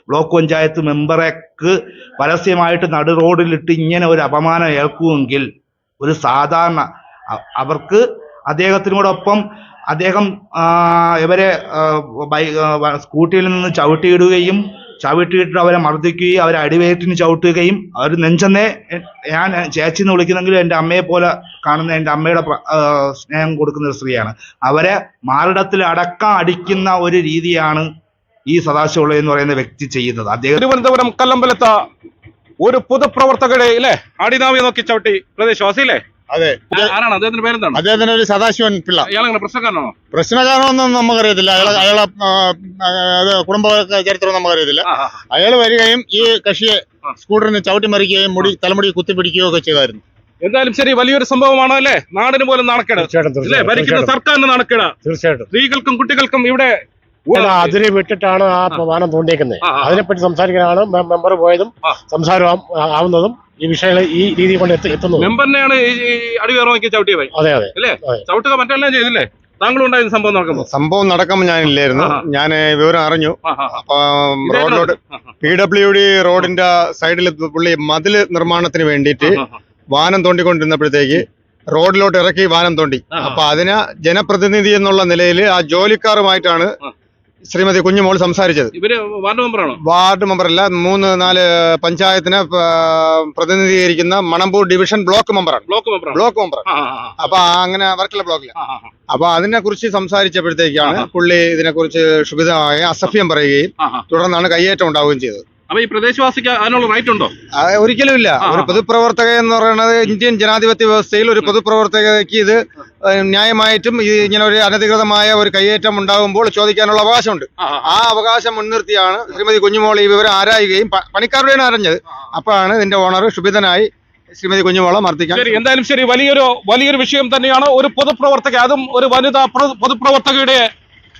Block panchayat മെമ്പറേക്ക് പരസ്യമായിട്ട് നടു റോഡിലിട്ട് ഇങ്ങനെ ഒരു അപമാനം ഏൽക്കുമെങ്കിൽ ഒരു സാധാരണ അവർക്ക് അദ്ദേഹത്തിനോടൊപ്പം അദ്ദേഹം ഇവരെ സ്കൂട്ടിയിൽ നിന്ന് ചവിട്ടിയിട്ട് അവരെ മർദ്ദിക്കുകയും അവരെ അടിവയറ്റിന് ചവിട്ടുകയും അവർ നെഞ്ചെന്നേ ഞാൻ ചേച്ചിന്ന് വിളിക്കുന്നെങ്കിലും എൻ്റെ അമ്മയെ പോലെ കാണുന്ന എൻ്റെ അമ്മയുടെ സ്നേഹം കൊടുക്കുന്ന ഒരു സ്ത്രീയാണ്. അവരെ മാറിടത്തിൽ അടക്കം അടിക്കുന്ന ഒരു രീതിയാണ് ഈ സദാശിവപിള്ള എന്ന് പറയുന്ന വ്യക്തി ചെയ്യുന്നത്. അദ്ദേഹം തിരുവനന്തപുരം കല്ലമ്പലത്ത് ഒരു പൊതുപ്രവർത്തകരെ ഇല്ലേ അടിനാവി നോക്കി ചവിട്ടി പ്രദേശവാസിയില്ലേ? അതെ. ആരാണ് അദ്ദേഹത്തിന്റെ പേരെന്താണ്? അദ്ദേഹത്തിന് ഒരു സദാശിവൻ പിള്ള. ഇയാളെങ്ങനെ പ്രശ്നക്കാരനാണോ? പ്രശ്നക്കാരനൊന്നും നമുക്കറിയത്തില്ല. അയാളെ കുടുംബ ചരിത്രം നമുക്കറിയത്തില്ല. അയാൾ വരികയും ഈ കക്ഷിയെ സ്കൂട്ടറിന് ചവിട്ടി മറിക്കുകയും തലമുടി കുത്തിപ്പിടിക്കുകയും ഒക്കെ ചെയ്തായിരുന്നു. എന്തായാലും ശരി, വലിയൊരു സംഭവമാണ് അല്ലേ? നാടിന് പോലും നാണക്കേട് അല്ലേ? ഭരിക്കുന്ന സർക്കാരിന് നാണക്കേട്. തീർച്ചയായിട്ടും സ്ത്രീകൾക്കും കുട്ടികൾക്കും ഇവിടെ അതിനെ വിട്ടിട്ടാണ് ആ വാനം തോണ്ടിയേക്കുന്നത്. അതിനെപ്പറ്റി സംസാരിക്കാനാണ് മെമ്പർ പോയതും സംസാരം ആവുന്നതും ഈ വിഷയങ്ങൾ ഈ രീതി കൊണ്ട് എത്തുന്നത്. മെമ്പറിനെയാണ് അടിവേറോക്കി ചവിട്ടിയത്. അതെ അതെ അല്ലേ? ചവിട്ടുക മറ്റെല്ലാം ചെയ്തില്ലേ? താങ്കളും ഉണ്ടായിരുന്ന സംഭവം നടക്കുമ്പോൾ ഞാനില്ലായിരുന്നു. ഞാൻ വിവരം അറിഞ്ഞു. അപ്പൊ റോഡിലോട്ട് PWD റോഡിന്റെ സൈഡിൽ പുള്ളി മതില് നിർമ്മാണത്തിന് വേണ്ടിയിട്ട് വാനം തോണ്ടിക്കൊണ്ടിരുന്നപ്പോഴത്തേക്ക് റോഡിലോട്ട് ഇറക്കി വാനം തോണ്ടി. അപ്പൊ അതിന് ജനപ്രതിനിധി എന്നുള്ള നിലയിൽ ആ ജോലിക്കാരുമായിട്ടാണ് ശ്രീമതി കുഞ്ഞുമോൾ സംസാരിച്ചത്. വാർഡ് മെമ്പറല്ല, 3-4 പഞ്ചായത്തിനെ പ്രതിനിധീകരിക്കുന്ന മണമ്പൂർ ഡിവിഷൻ ബ്ലോക്ക് മെമ്പറാണ്. Block member. അപ്പൊ അങ്ങനെ വർക്കല ബ്ലോക്കില്. അപ്പൊ അതിനെ കുറിച്ച് സംസാരിച്ചപ്പോഴത്തേക്കാണ് പുള്ളി ഇതിനെ കുറിച്ച് ക്ഷുഭിതമായി അസഭ്യം പറയുകയും തുടർന്നാണ് കയ്യേറ്റം ഉണ്ടാവുകയും ചെയ്തത്. അപ്പൊ ഈ പ്രദേശവാസിക്ക് അതിനുള്ള റൈറ്റ് ഉണ്ടോ? ഒരിക്കലും ഇല്ല. ഒരു പൊതുപ്രവർത്തക എന്ന് പറയുന്നത് ഇന്ത്യൻ ജനാധിപത്യ വ്യവസ്ഥയിൽ ഒരു പൊതുപ്രവർത്തകയ്ക്ക് ഇത് ന്യായമായിട്ടും ഇങ്ങനെ ഒരു അനധികൃതമായ ഒരു കയ്യേറ്റം ഉണ്ടാകുമ്പോൾ ചോദിക്കാനുള്ള അവകാശമുണ്ട്. ആ അവകാശം മുൻനിർത്തിയാണ് ശ്രീമതി കുഞ്ഞുമോൾ ഈ വിവരം ആരായുകയും പണിക്കാരുടെയാണ് അറിഞ്ഞത്. അപ്പോഴാണ് ഇതിന്റെ ഓണർ ക്ഷുഭിതനായി ശ്രീമതി കുഞ്ഞുമോളെ മർദ്ദിക്കാൻ. എന്തായാലും ശരി, വലിയൊരു വിഷയം തന്നെയാണ്. ഒരു പൊതുപ്രവർത്തക, അതും ഒരു വനിതാ പൊതുപ്രവർത്തകയുടെ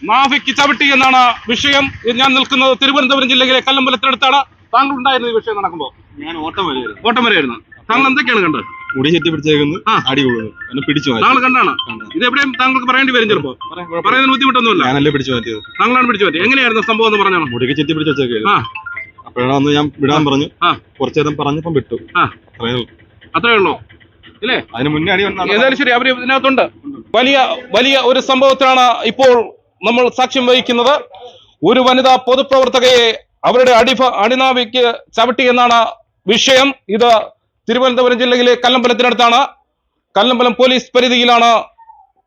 നാവിക്ക് ചവിട്ടി എന്നാണ് വിഷയം. ഞാൻ നിൽക്കുന്നത് തിരുവനന്തപുരം ജില്ലയിലെ കല്ലമ്പലത്തിനടുത്താണ്. താങ്കൾ ഉണ്ടായിരുന്ന ഈ വിഷയം നടക്കുമ്പോൾ? ഞാൻ ഓട്ടം വരെയായിരുന്നു. താങ്കൾ എന്തൊക്കെയാണ് കണ്ടത്? മുടി ചെത്തി പിടിച്ചേക്കുന്നു, അടി കൊള്ളുന്നു, എന്നെ പിടിച്ചു മാറ്റി. താങ്കൾ കണ്ടാണ് ഇത്? എവിടെയും താങ്കൾക്ക് പറയേണ്ടി വരും ചിലപ്പോ. പറയുന്നതിന് ബുദ്ധിമുട്ടൊന്നുമില്ല. ഞാനല്ലേ പിടിച്ചു മാറ്റിയത്. താങ്കളാണ് പിടിച്ചു മാറ്റിയത്. എങ്ങനെയായിരുന്നു സംഭവം എന്ന് പറഞ്ഞാൽ? മുടിക്ക് ചെത്തി പിടിച്ച് വെച്ചേക്കായിരുന്നു. അപ്പോഴാണ് അന്ന് ഞാൻ വിടാൻ പറഞ്ഞു. കുറച്ചു നേരം പറഞ്ഞപ്പം വിട്ടു. അത്രേ ഉള്ളൂ ഇല്ലേ? അതിന് മുന്നേ അടി വന്നു. ഏതായാലും ശരി, അവര് ഇതിനകത്തുണ്ട്. വലിയ ഒരു സംഭവത്തിനാണ് ഇപ്പോൾ നമ്മൾ സാക്ഷ്യം വഹിക്കുന്നത്. ഒരു വനിതാ പൊതുപ്രവർത്തകയെ അവരുടെ അടിനാവിക്ക് ചവിട്ടി എന്നാണ് വിഷയം. ഇത് തിരുവനന്തപുരം ജില്ലയിലെ കല്ലമ്പലത്തിനടുത്താണ്. കല്ലമ്പലം പോലീസ് പരിധിയിലാണ്.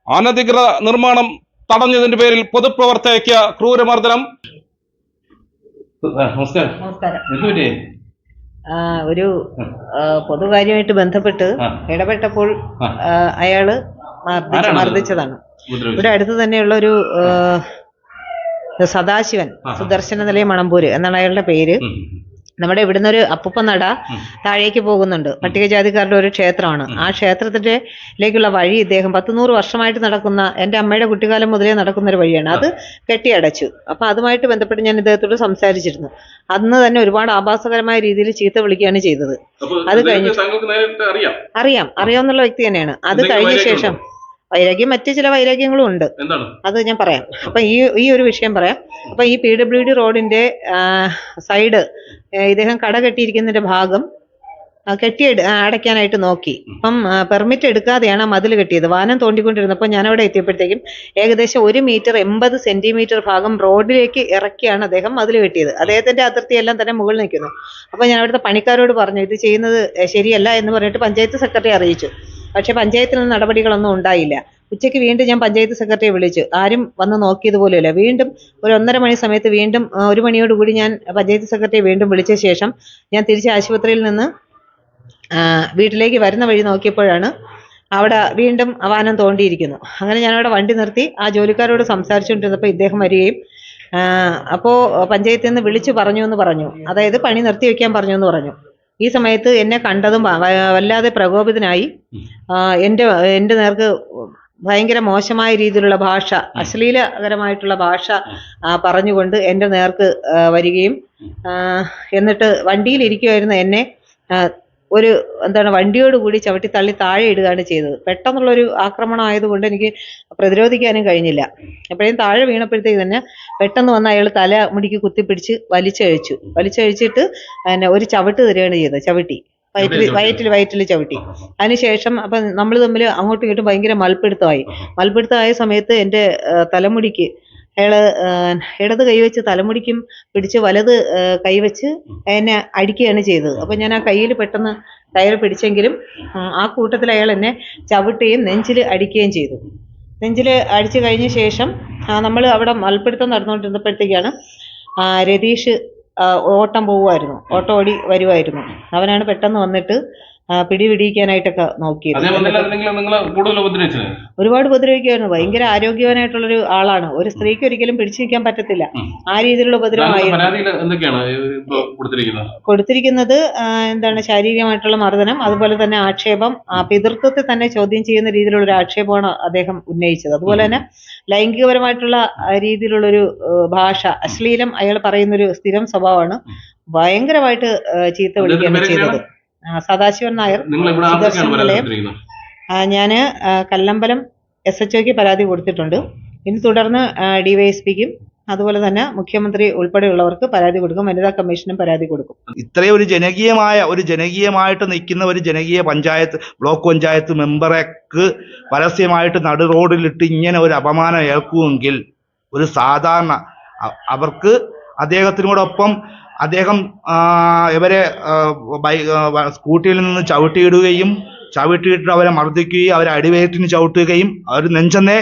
അനധികൃത നിർമ്മാണം തടഞ്ഞതിന്റെ പേരിൽ പൊതുപ്രവർത്തകയ്ക്ക് ക്രൂരമർദ്ദനം. ഒരു പൊതുകാര്യമായിട്ട് ബന്ധപ്പെട്ട് ഇടപെട്ടപ്പോൾ അയാള് മർദ്ദിച്ചതാണ്. ഇവിടെ അടുത്ത് തന്നെയുള്ള ഒരു സദാശിവൻ, സുദർശന നിലയം മണമ്പൂര് എന്നാണ് അയാളുടെ പേര്. നമ്മുടെ ഇവിടുന്ന് ഒരു അപ്പുപ്പ നട താഴേക്ക് പോകുന്നുണ്ട്. പട്ടികജാതിക്കാരുടെ ഒരു ക്ഷേത്രമാണ്. ആ ക്ഷേത്രത്തിലേക്കുള്ള വഴി ഇദ്ദേഹം 100 വർഷമായിട്ട് നടക്കുന്ന, എൻ്റെ അമ്മയുടെ കുട്ടിക്കാലം മുതലേ നടക്കുന്ന ഒരു വഴിയാണ്. അത് കെട്ടിയടച്ചു. അപ്പൊ അതുമായിട്ട് ബന്ധപ്പെട്ട് ഞാൻ ഇദ്ദേഹത്തോട് സംസാരിച്ചിരുന്നു. അന്ന് തന്നെ ഒരുപാട് ആഭാസകരമായ രീതിയിൽ ചീത്ത വിളിക്കുകയാണ് ചെയ്തത്. അത് കഴിഞ്ഞ് അറിയാവുന്ന വ്യക്തി തന്നെയാണ്. അത് കഴിഞ്ഞ ശേഷം വൈരാഗ്യം, മറ്റു ചില വൈരാഗ്യങ്ങളും ഉണ്ട്. അത് ഞാൻ പറയാം. അപ്പൊ ഈ ഒരു വിഷയം പറയാം. അപ്പൊ ഈ PWD റോഡിന്റെ സൈഡ് ഇദ്ദേഹം കട കെട്ടിയിരിക്കുന്നതിന്റെ ഭാഗം അടയ്ക്കാനായിട്ട് നോക്കി. അപ്പം പെർമിറ്റ് എടുക്കാതെയാണ് ആ മതിൽ കെട്ടിയത്. വാനം തോണ്ടിക്കൊണ്ടിരുന്നപ്പോൾ ഞാനവിടെ എത്തിയപ്പോഴത്തേക്കും ഏകദേശം 1 മീറ്റർ 80 സെന്റിമീറ്റർ ഭാഗം റോഡിലേക്ക് ഇറക്കിയാണ് അദ്ദേഹം മതിൽ കെട്ടിയത്. അദ്ദേഹത്തിന്റെ അതിർത്തിയെല്ലാം തന്നെ മുകളിൽ നിൽക്കുന്നു. അപ്പൊ ഞാൻ അവിടുത്തെ പണിക്കാരോട് പറഞ്ഞു, ഇത് ചെയ്യുന്നത് ശരിയല്ല എന്ന് പറഞ്ഞിട്ട് പഞ്ചായത്ത് സെക്രട്ടറി അറിയിച്ചു. പക്ഷെ പഞ്ചായത്തിൽ നിന്ന് നടപടികളൊന്നും ഉണ്ടായില്ല. ഉച്ചയ്ക്ക് വീണ്ടും ഞാൻ പഞ്ചായത്ത് സെക്രട്ടറിയെ വിളിച്ചു. ആരും വന്ന് നോക്കിയത് പോലുമില്ല. വീണ്ടും ഒരു 1:30 മണി സമയത്ത് വീണ്ടും 1 മണിയോടുകൂടി ഞാൻ പഞ്ചായത്ത് സെക്രട്ടറിയെ വീണ്ടും വിളിച്ച ശേഷം ഞാൻ തിരിച്ച് ആശുപത്രിയിൽ നിന്ന് വീട്ടിലേക്ക് വരുന്ന വഴി നോക്കിയപ്പോഴാണ് അവിടെ വീണ്ടും വാനം തോണ്ടിയിരിക്കുന്നു. അങ്ങനെ ഞാനവിടെ വണ്ടി നിർത്തി ആ ജോലിക്കാരോട് സംസാരിച്ചുകൊണ്ടിരുന്നപ്പോൾ ഇദ്ദേഹം വരികയും അപ്പോൾ പഞ്ചായത്തിൽ നിന്ന് വിളിച്ചു പറഞ്ഞു, അതായത് പണി നിർത്തി വെക്കാൻ പറഞ്ഞു എന്ന് പറഞ്ഞു. ഈ സമയത്ത് എന്നെ കണ്ടതും വല്ലാതെ പ്രകോപിതനായി എൻ്റെ നേർക്ക് ഭയങ്കര മോശമായ രീതിയിലുള്ള ഭാഷ, അശ്ലീലകരമായിട്ടുള്ള ഭാഷ പറഞ്ഞുകൊണ്ട് എൻ്റെ നേർക്ക് വരികയും എന്നിട്ട് വണ്ടിയിൽ ഇരിക്കുമായിരുന്ന എന്നെ ഒരു എന്താണ് വണ്ടിയോട് കൂടി ചവിട്ടി തള്ളി താഴെ ഇടുകയാണ് ചെയ്തത്. പെട്ടെന്നുള്ളൊരു ആക്രമണം ആയതുകൊണ്ട് എനിക്ക് പ്രതിരോധിക്കാനും കഴിഞ്ഞില്ല. എപ്പോഴും താഴെ വീണപ്പോഴത്തേക്ക് തന്നെ പെട്ടെന്ന് വന്ന് അയാൾ തല മുടിക്ക് കുത്തിപ്പിടിച്ച് വലിച്ചഴിച്ചിട്ട് പിന്നെ ഒരു ചവിട്ട് തരികയാണ് ചെയ്തത്. ചവിട്ടി വയറ്റിൽ ചവിട്ടി. അതിനുശേഷം അപ്പം നമ്മൾ തമ്മിൽ അങ്ങോട്ടും ഇങ്ങോട്ടും ഭയങ്കര മൽപ്പിടുത്തമായ സമയത്ത് എൻ്റെ തലമുടിക്ക് അയാള് ഇടത് കൈവച്ച് തലമുടിക്കും പിടിച്ച് വലത് കൈവച്ച് എന്നെ അടിക്കുകയാണ് ചെയ്തത്. അപ്പം ഞാൻ ആ കയ്യിൽ പെട്ടെന്ന് കയറി പിടിച്ചെങ്കിലും ആ കൂട്ടത്തിൽ അയാൾ എന്നെ ചവിട്ടുകയും നെഞ്ചിൽ അടിക്കുകയും ചെയ്തു. നെഞ്ചിൽ അടിച്ചു കഴിഞ്ഞ ശേഷം നമ്മൾ അവിടെ മൽപ്പിടുത്തം നടന്നുകൊണ്ടിരുന്നപ്പോഴത്തേക്കാണ് രതീഷ് ഓട്ടം ഓടി വരുമായിരുന്നു. അവനാണ് പെട്ടെന്ന് വന്നിട്ട് പിടിപിടിക്കാനായിട്ടൊക്കെ നോക്കിയത്. ഒരുപാട് ഉപദ്രവിക്കുമായിരുന്നു. ഭയങ്കര ആരോഗ്യവാനായിട്ടുള്ളൊരു ആളാണ്. ഒരു സ്ത്രീക്ക് ഒരിക്കലും പിടിച്ചു നിൽക്കാൻ പറ്റത്തില്ല. ആ രീതിയിലുള്ള ഉപദ്രവമായിരുന്നു കൊടുത്തിരിക്കുന്നത്. എന്താണ് ശാരീരികമായിട്ടുള്ള മർദ്ദനം, അതുപോലെ തന്നെ ആക്ഷേപം, പിതൃത്വത്തെ തന്നെ ചോദ്യം ചെയ്യുന്ന രീതിയിലുള്ള ഒരു ആക്ഷേപമാണ് അദ്ദേഹം ഉന്നയിച്ചത്. അതുപോലെ തന്നെ ലൈംഗികപരമായിട്ടുള്ള രീതിയിലുള്ളൊരു ഭാഷ, അശ്ലീലം അയാൾ പറയുന്നൊരു സ്ഥിരം സ്വഭാവമാണ്. ഭയങ്കരമായിട്ട് ചീത്ത വിളിക്കുകയാണ് ചെയ്തത്. സദാശിവൻ നായർ സുദർശൻ നിലയം. ഞാന് കല്ലമ്പലം SHOക്ക് പരാതി കൊടുത്തിട്ടുണ്ട്. ഇനി തുടർന്ന് DYSPക്കും അതുപോലെ തന്നെ മുഖ്യമന്ത്രി ഉൾപ്പെടെയുള്ളവർക്ക് പരാതി കൊടുക്കും. വനിതാ കമ്മീഷനും പരാതി കൊടുക്കും. ഇത്രയും ജനകീയമായിട്ട് നിൽക്കുന്ന ഒരു ജനകീയ പഞ്ചായത്ത്, ബ്ലോക്ക് പഞ്ചായത്ത് മെമ്പറേക്ക് പരസ്യമായിട്ട് നടു റോഡിലിട്ട് ഇങ്ങനെ ഒരു അപമാനം ഏൽക്കുമെങ്കിൽ ഒരു സാധാരണ അവർക്ക് അദ്ദേഹത്തിനോടൊപ്പം അദ്ദേഹം ഇവരെ സ്കൂട്ടിയിൽ നിന്ന് ചവിട്ടിയിട്ട് അവരെ മർദ്ദിക്കുകയും അവരെ അടിവയറ്റിന് ചവിട്ടുകയും അവർ നെഞ്ചെന്നേ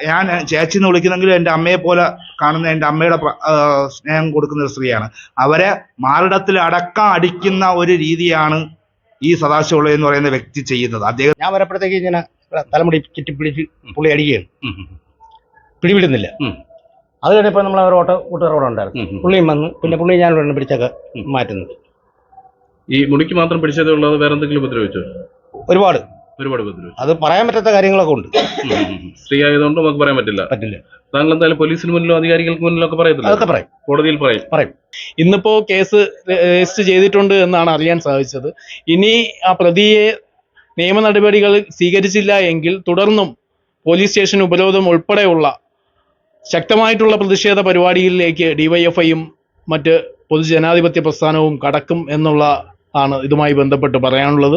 ഞാൻ ചേച്ചിന്ന് വിളിക്കുന്നെങ്കിലും എൻ്റെ അമ്മയെ പോലെ കാണുന്ന എൻ്റെ അമ്മയുടെ സ്നേഹം കൊടുക്കുന്ന ഒരു സ്ത്രീയാണ്. അവരെ മാറിടത്തിൽ അടക്കം അടിക്കുന്ന ഒരു രീതിയാണ് ഈ സദാശിവപിള്ള എന്ന് പറയുന്ന വ്യക്തി ചെയ്യുന്നത്. അദ്ദേഹം ഞാൻ വരപ്പോഴത്തേക്ക് ഇങ്ങനെ തലമുടി ചുറ്റിപ്പിടിച്ച് പുള്ളി അടിക്കുകയാണ്, പിടിവിടുന്നില്ല. അത് കഴിഞ്ഞപ്പോൾ നമ്മൾ ഒരു കൂട്ടുകാർ അവിടെ ഉണ്ടായിരുന്നു. പുള്ളിയും വന്ന് പിന്നെ പുള്ളി ഞാൻ പിടിച്ചൊക്കെ മാറ്റുന്നത്. ഈ മുടിക്ക് മാത്രം പിടിച്ചതേ ഉള്ളത്, വേറെ എന്തെങ്കിലും ഉപദ്രവിച്ചോ? ഒരുപാട് ഉപദ്രവിച്ചു. അത് പറയാൻ പറ്റാത്ത കാര്യങ്ങളൊക്കെ ഉണ്ട്. സ്ത്രീ ആയതുകൊണ്ട് നമുക്ക് പറയാൻ പറ്റില്ല. താങ്കൾ എന്തായാലും പോലീസിന് മുന്നിലോ അധികാരികൾക്ക് മുന്നിലോ ഒക്കെ പറയത്തില്ല? അതൊക്കെ പറയും, കോടതിയിൽ പറയും. ഇന്നിപ്പോ കേസ് രജിസ്റ്റർ ചെയ്തിട്ടുണ്ട് എന്നാണ് അറിയാൻ സാധിച്ചത്. ഇനി ആ പ്രതിയെ നിയമ നടപടികൾ സ്വീകരിച്ചില്ല എങ്കിൽ തുടർന്നും പോലീസ് സ്റ്റേഷൻ ഉപരോധം ഉൾപ്പെടെയുള്ള ശക്തമായിട്ടുള്ള പ്രതിഷേധ പരിപാടികളിലേക്ക് DYFIയും മറ്റ് പൊതുജനാധിപത്യ പ്രസ്ഥാനവും കടക്കും എന്നുള്ള ആണ് ഇതുമായി ബന്ധപ്പെട്ട് പറയാനുള്ളത്.